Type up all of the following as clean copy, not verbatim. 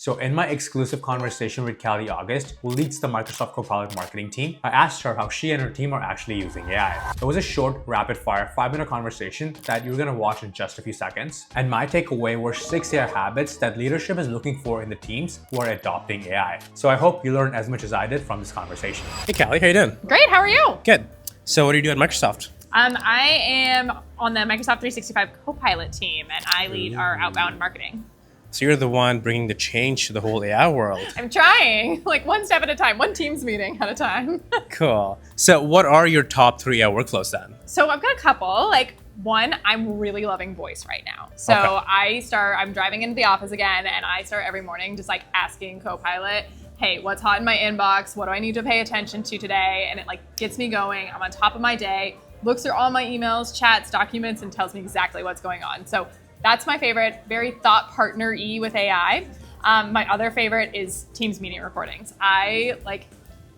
So in my exclusive conversation with Callie August, who leads the Microsoft Copilot marketing team, I asked her how she and her team are actually using AI. It was a short, rapid-fire 5-minute conversation that you're gonna watch in just a few seconds. And my takeaway were 6 AI habits that leadership is looking for in the teams who are adopting AI. So I hope you learned as much as I did from this conversation. Hey Callie, how you doing? Great, how are you? Good. So what do you do at Microsoft? I am on the Microsoft 365 Copilot team, and I lead our outbound marketing. So you're the one bringing the change to the whole AI world. I'm trying, like one step at a time, one Teams meeting at a time. Cool. So what are your top 3 AI workflows then? So I've got a couple. Like one, I'm really loving voice right now. So Okay. I'm driving into the office again, and I start every morning just like asking Copilot, hey, what's hot in my inbox? What do I need to pay attention to today? And it like gets me going. I'm on top of my day, looks through all my emails, chats, documents, and tells me exactly what's going on. So that's my favorite, very thought partner-y with AI. My other favorite is Teams meeting recordings. I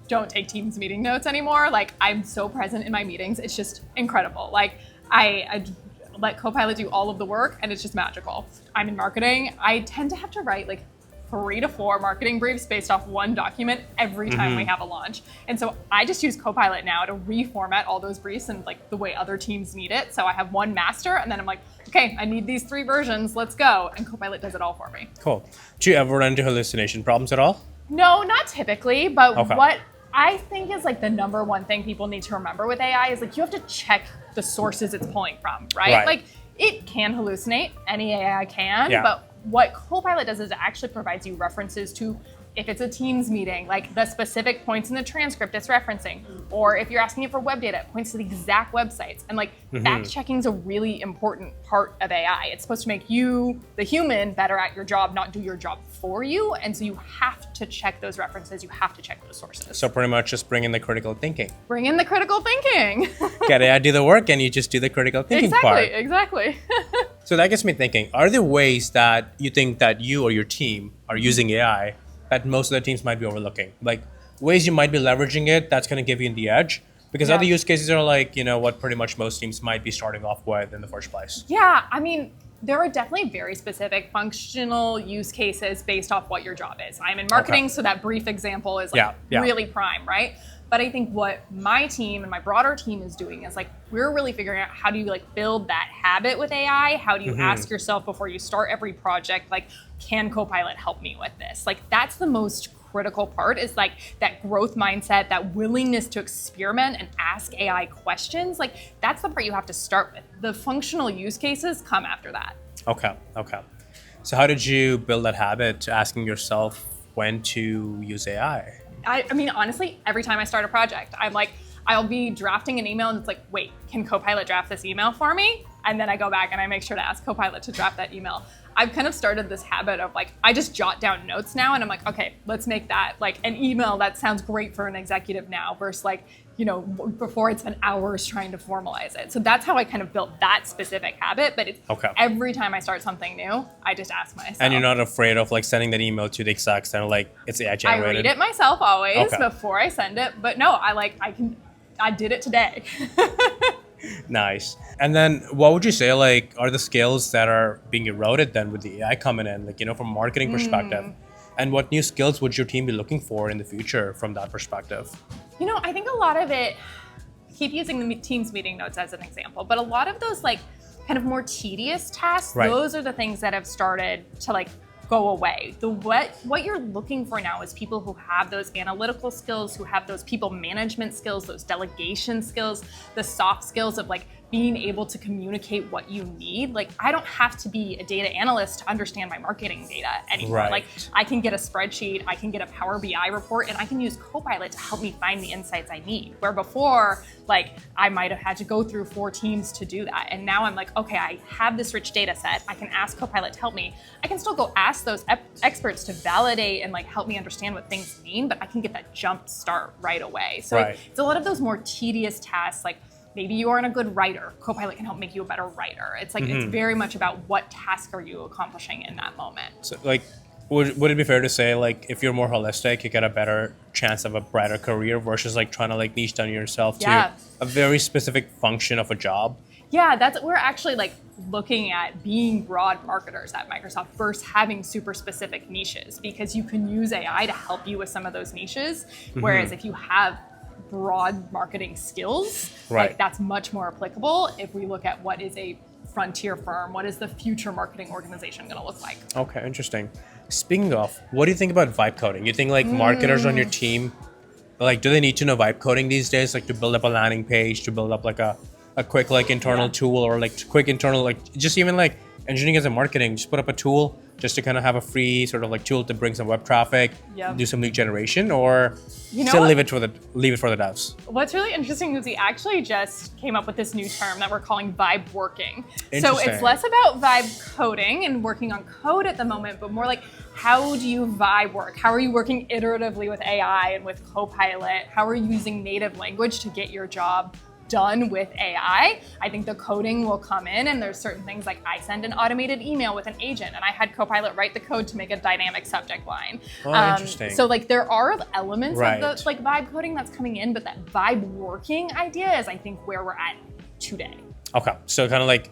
don't take Teams meeting notes anymore. Like I'm so present in my meetings. It's just incredible. Like I let Copilot do all of the work and it's just magical. I'm in marketing. I tend to have to write like 3 to 4 marketing briefs based off one document every time we have a launch. And so I just use Copilot now to reformat all those briefs and like the way other teams need it. So I have one master and then I'm like, okay, I need these 3 versions, let's go. And Copilot does it all for me. Cool. Do you ever run into hallucination problems at all? No, not typically, but Okay. what I think is like the number one thing people need to remember with AI is like you have to check the sources it's pulling from, right? Like it can hallucinate, any AI can, Yeah. but what Copilot does is it actually provides you references to if it's a Teams meeting, like the specific points in the transcript it's referencing, or if you're asking it for web data, it points to the exact websites. And like fact checking is a really important part of AI. It's supposed to make you, the human, better at your job, not do your job for you. And so you have to check those references, you have to check those sources. So pretty much just bring in the critical thinking. Bring in the critical thinking. Get AI do the work and you just do the critical thinking part. Exactly. So that gets me thinking, are there ways that you think that you or your team are using AI that most of the teams might be overlooking? Like ways you might be leveraging it that's going to give you the edge? Because Yeah. other use cases are like, what pretty much most teams might be starting off with in the first place. Yeah, I mean, there are definitely very specific functional use cases based off what your job is. I'm in marketing, so that brief example is like Yeah. really prime, right? But I think what my team and my broader team is doing is like, we're really figuring out how do you like build that habit with AI? How do you ask yourself before you start every project, like, can Copilot help me with this? Like, that's the most critical part is like that growth mindset, that willingness to experiment and ask AI questions. Like that's the part you have to start with. The functional use cases come after that. Okay. So how did you build that habit to asking yourself when to use AI? I mean, honestly, every time I start a project, I'm like, I'll be drafting an email and it's like, wait, can Copilot draft this email for me? And then I go back and I make sure to ask Copilot to draft that email. I've kind of started this habit of like, I just jot down notes now and I'm like, okay, let's make that like an email that sounds great for an executive now versus like, before it's been hours trying to formalize it. So that's how I kind of built that specific habit. But it's every time I start something new, I just ask myself. And you're not afraid of like sending that email to the execs and like it's AI generated? I read it myself always before I send it. But no, I did it today. Nice. And then what would you say like are the skills that are being eroded then with the AI coming in, like, from a marketing perspective? And what new skills would your team be looking for in the future from that perspective? I think a lot of it, keep using the Teams meeting notes as an example, but a lot of those like kind of more tedious tasks, those are the things that have started to like go away. What you're looking for now is people who have those analytical skills, who have those people management skills, those delegation skills, the soft skills of like being able to communicate what you need. Like I don't have to be a data analyst to understand my marketing data anymore. Like I can get a spreadsheet, I can get a Power BI report, and I can use Copilot to help me find the insights I need. Where before, like I might have had to go through 4 teams to do that. And now I'm like, okay, I have this rich data set. I can ask Copilot to help me. I can still go ask those experts to validate and like help me understand what things mean, but I can get that jump start right away. So it's a lot of those more tedious tasks, like maybe you aren't a good writer. Copilot can help make you a better writer. It's like, it's very much about what task are you accomplishing in that moment. So like, would it be fair to say like, if you're more holistic, you get a better chance of a brighter career versus like trying to like niche down yourself to a very specific function of a job? Yeah, we're actually like looking at being broad marketers at Microsoft versus having super specific niches, because you can use AI to help you with some of those niches. Whereas if you have broad marketing skills, like that's much more applicable if we look at what is a frontier firm, what is the future marketing organization going to look like. Okay, interesting. Speaking of, what do you think about vibe coding? You think like marketers on your team, like do they need to know vibe coding these days, like to build up a landing page, to build up like a quick like internal tool, or like quick internal, like just even like engineering as a marketing, just put up a tool just to kind of have a free sort of like tool to bring some web traffic, do some lead generation, or still leave it for the devs? What's really interesting is we actually just came up with this new term that we're calling vibe working. So it's less about vibe coding and working on code at the moment, but more like, how do you vibe work? How are you working iteratively with AI and with Copilot? How are you using native language to get your job done with AI? I think the coding will come in, and there's certain things like I send an automated email with an agent and I had Copilot write the code to make a dynamic subject line. Interesting. So like there are elements of the like vibe coding that's coming in, but that vibe working idea is I think where we're at today. Okay, so kind of like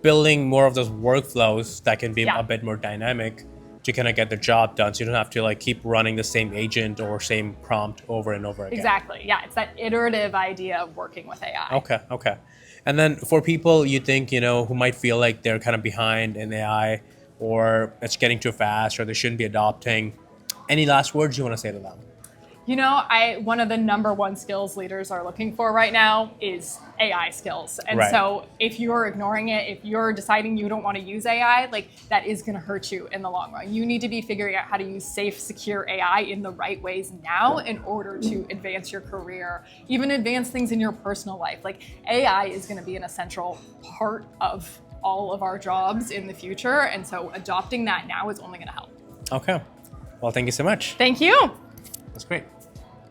building more of those workflows that can be a bit more dynamic to kind of get the job done, so you don't have to like keep running the same agent or same prompt over and over again. Exactly, yeah, it's that iterative idea of working with AI. Okay. And then for people you think, who might feel like they're kind of behind in AI, or it's getting too fast, or they shouldn't be adopting, any last words you want to say to them? One of the number one skills leaders are looking for right now is AI skills. And so if you're ignoring it, if you're deciding you don't want to use AI, like that is going to hurt you in the long run. You need to be figuring out how to use safe, secure AI in the right ways now in order to advance your career, even advance things in your personal life. Like AI is going to be an essential part of all of our jobs in the future. And so adopting that now is only going to help. Okay. Well, thank you so much. Thank you. That's great.